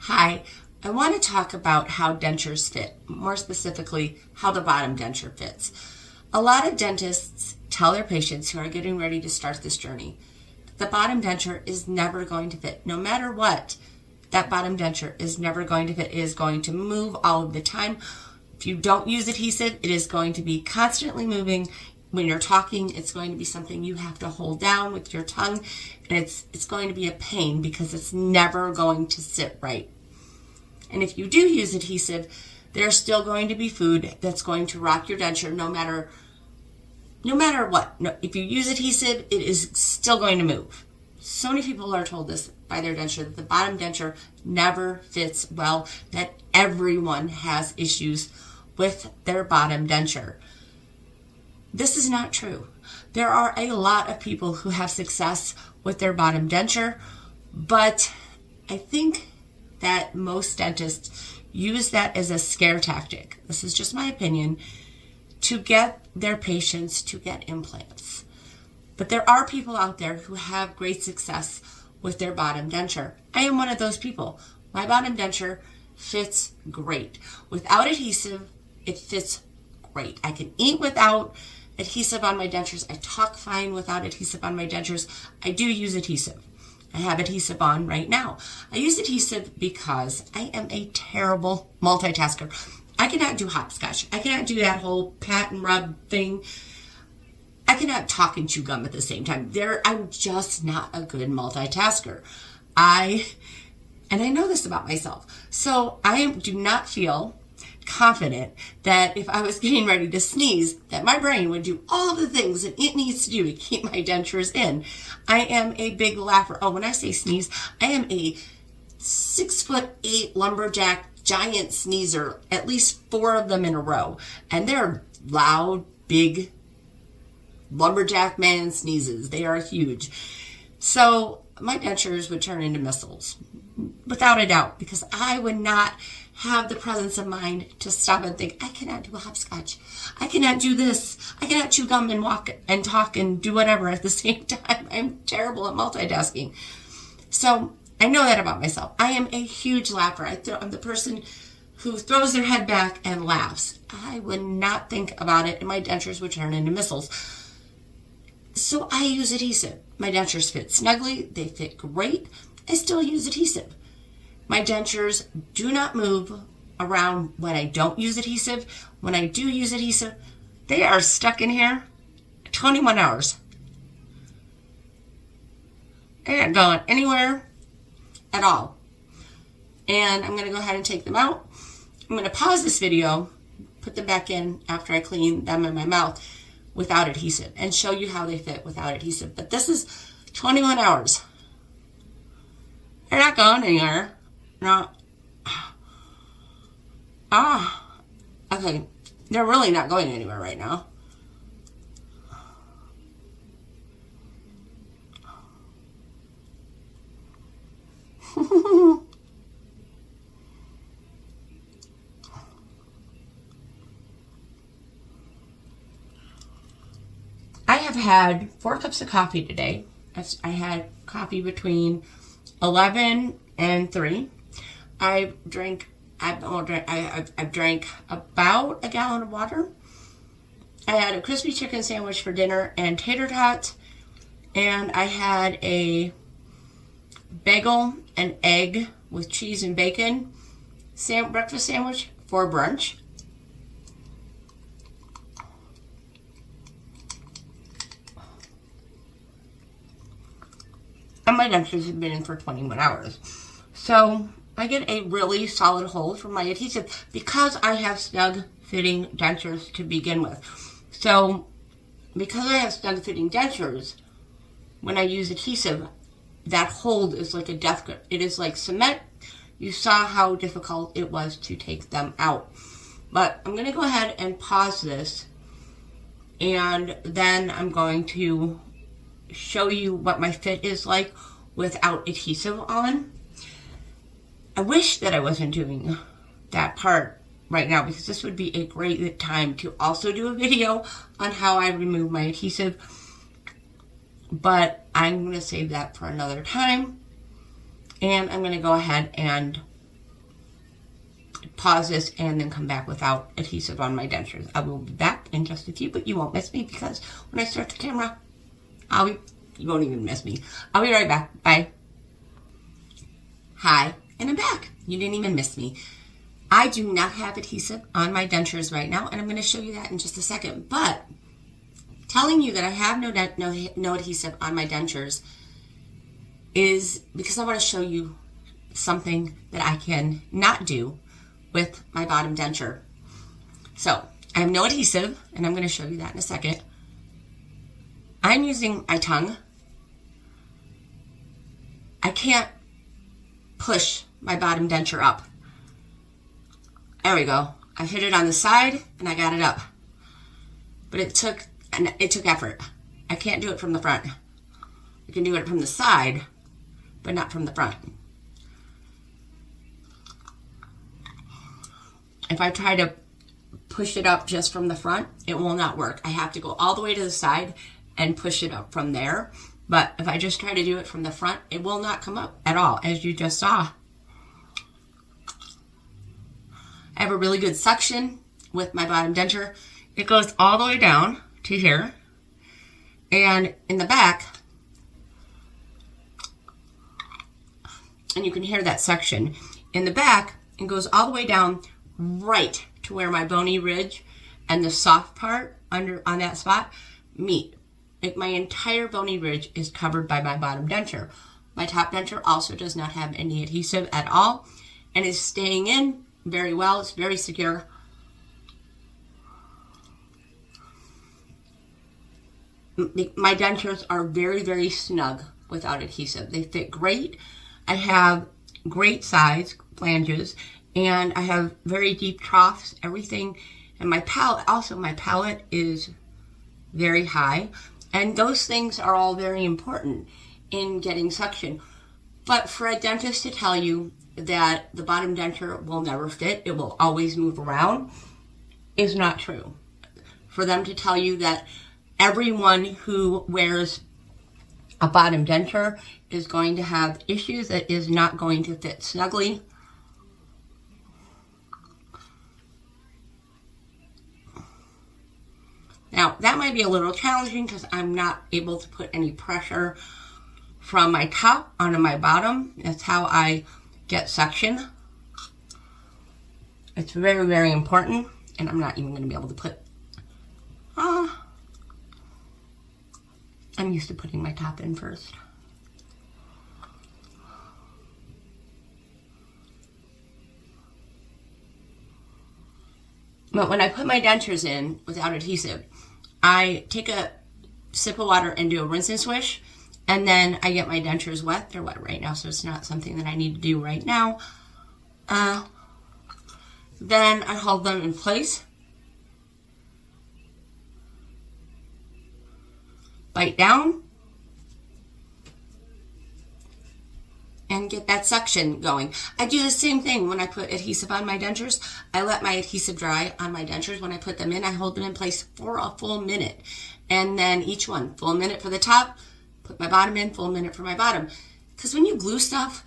Hi, I want to talk about how dentures fit, more specifically, how the bottom denture fits. A lot of dentists tell their patients who are getting ready to start this journey that the bottom denture is never going to fit. No matter what, that bottom denture is never going to fit. It is going to move all of the time. If you don't use adhesive, it is going to be constantly moving. When you're talking, it's going to be something you have to hold down with your tongue, and it's going to be a pain because it's never going to sit right. And if you do use adhesive, there's still going to be food that's going to rock your denture no matter what. No, if you use adhesive, it is still going to move. So many people are told this by their denture, that the bottom denture never fits well, that everyone has issues with their bottom denture. This is not true. There are a lot of people who have success with their bottom denture, but I think that most dentists use that as a scare tactic. This is just my opinion, to get their patients to get implants. But there are people out there who have great success with their bottom denture. I am one of those people. My bottom denture fits great. Without adhesive, it fits great. I can eat without adhesive on my dentures. I talk fine without adhesive on my dentures. I do use adhesive. I have adhesive on right now. I use adhesive because I am a terrible multitasker. I cannot do hopscotch. I cannot do that whole pat and rub thing. I cannot talk and chew gum at the same time. I'm just not a good multitasker. And I know this about myself. So I do not feel confident that if I was getting ready to sneeze, that my brain would do all of the things that it needs to do to keep my dentures in. I am a big laugher. Oh, when I say sneeze, I am a 6'8" lumberjack giant sneezer, at least 4 of them in a row. And they're loud, big lumberjack man sneezes. They are huge. So my dentures would turn into missiles, without a doubt, because I would not have the presence of mind to stop and think, I cannot do a hopscotch. I cannot do this. I cannot chew gum and walk and talk and do whatever at the same time. I'm terrible at multitasking. So I know that about myself. I am a huge laugher. I'm the person who throws their head back and laughs. I would not think about it, and my dentures would turn into missiles. So I use adhesive. My dentures fit snugly. They fit great. I still use adhesive. My dentures do not move around when I don't use adhesive. When I do use adhesive, they are stuck in here 21 hours. They're not going anywhere at all. And I'm going to go ahead and take them out. I'm going to pause this video, put them back in after I clean them in my mouth without adhesive, and show you how they fit without adhesive. But this is 21 hours. They're not going anywhere. No. Okay. They're really not going anywhere right now. I have had 4 cups of coffee today. I had coffee between 11 and 3. I've drank about a gallon of water. I had a crispy chicken sandwich for dinner and tater tots. And I had a bagel and egg with cheese and bacon breakfast sandwich for brunch. And my dentures have been in for 21 hours. So I get a really solid hold from my adhesive because I have snug fitting dentures to begin with. So because I have snug fitting dentures, when I use adhesive, that hold is like a death grip. It is like cement. You saw how difficult it was to take them out. But I'm going to go ahead and pause this, and then I'm going to show you what my fit is like without adhesive on. I wish that I wasn't doing that part right now, because this would be a great time to also do a video on how I remove my adhesive. But I'm going to save that for another time. And I'm going to go ahead and pause this and then come back without adhesive on my dentures. I will be back in just a few, but you won't miss me because when I start the camera, you won't even miss me. I'll be right back. Bye. Hi, and I'm back. You didn't even miss me. I do not have adhesive on my dentures right now, and I'm going to show you that in just a second. But telling you that I have no adhesive on my dentures is because I want to show you something that I can not do with my bottom denture. So I have no adhesive, and I'm going to show you that in a second. I'm using my tongue. I can't push my bottom denture up. There we go. I hit it on the side and I got it up. But it took effort. I can't do it from the front. I can do it from the side, but not from the front. If I try to push it up just from the front, it will not work. I have to go all the way to the side and push it up from there. But if I just try to do it from the front, it will not come up at all, as you just saw. I have a really good suction with my bottom denture. It goes all the way down to here. And in the back, and you can hear that suction. In the back, it goes all the way down right to where my bony ridge and the soft part under on that spot meet. Like my entire bony ridge is covered by my bottom denture. My top denture also does not have any adhesive at all and is staying in very well. It's very secure. My dentures are very, very snug without adhesive. They fit great. I have great size flanges, and I have very deep troughs, everything. And my palate is very high. And those things are all very important in getting suction. But for a dentist to tell you that the bottom denture will never fit, it will always move around, is not true. For them to tell you that everyone who wears a bottom denture is going to have issues, that is not going to fit snugly. Now, that might be a little challenging because I'm not able to put any pressure from my top onto my bottom. That's how I get suction. It's very, very important, and I'm not even going to be able to put, I'm used to putting my top in first. But when I put my dentures in without adhesive, I take a sip of water and do a rinse and swish, and then I get my dentures wet. They're wet right now, so it's not something that I need to do right now. Then I hold them in place. Bite down. And get that suction going. I do the same thing when I put adhesive on my dentures. I let my adhesive dry on my dentures. When I put them in, I hold them in place for a full minute. And then each one, full minute for the top, put my bottom in, full minute for my bottom. Because when you glue stuff,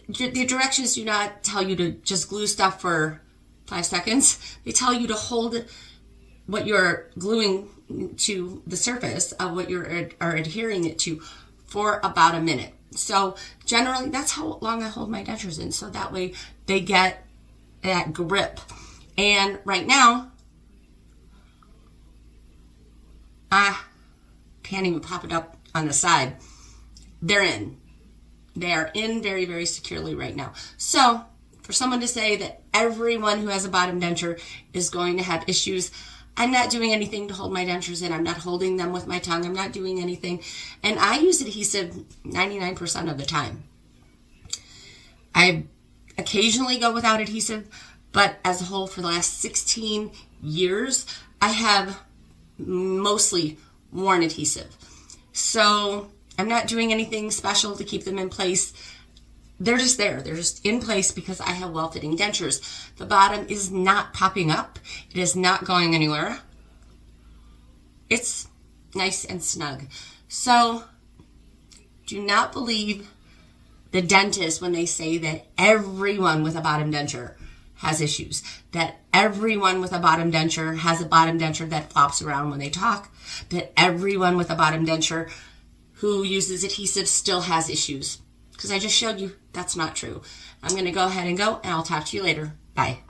the directions do not tell you to just glue stuff for 5 seconds. They tell you to hold what you're gluing to the surface of what you are adhering it to for about a minute. So generally, that's how long I hold my dentures in. So that way they get that grip. And right now, can't even pop it up on the side. They're in. They are in very, very securely right now. So for someone to say that everyone who has a bottom denture is going to have issues, I'm not doing anything to hold my dentures in. I'm not holding them with my tongue. I'm not doing anything. And I use adhesive 99% of the time. I occasionally go without adhesive, but as a whole for the last 16 years, I have mostly worn adhesive. So I'm not doing anything special to keep them in place. They're just there. They're just in place because I have well-fitting dentures. The bottom is not popping up. It is not going anywhere. It's nice and snug. So do not believe the dentist when they say that everyone with a bottom denture has issues, that everyone with a bottom denture has a bottom denture that flops around when they talk, that everyone with a bottom denture who uses adhesive still has issues. Because I just showed you that's not true. I'm going to go ahead and I'll talk to you later. Bye.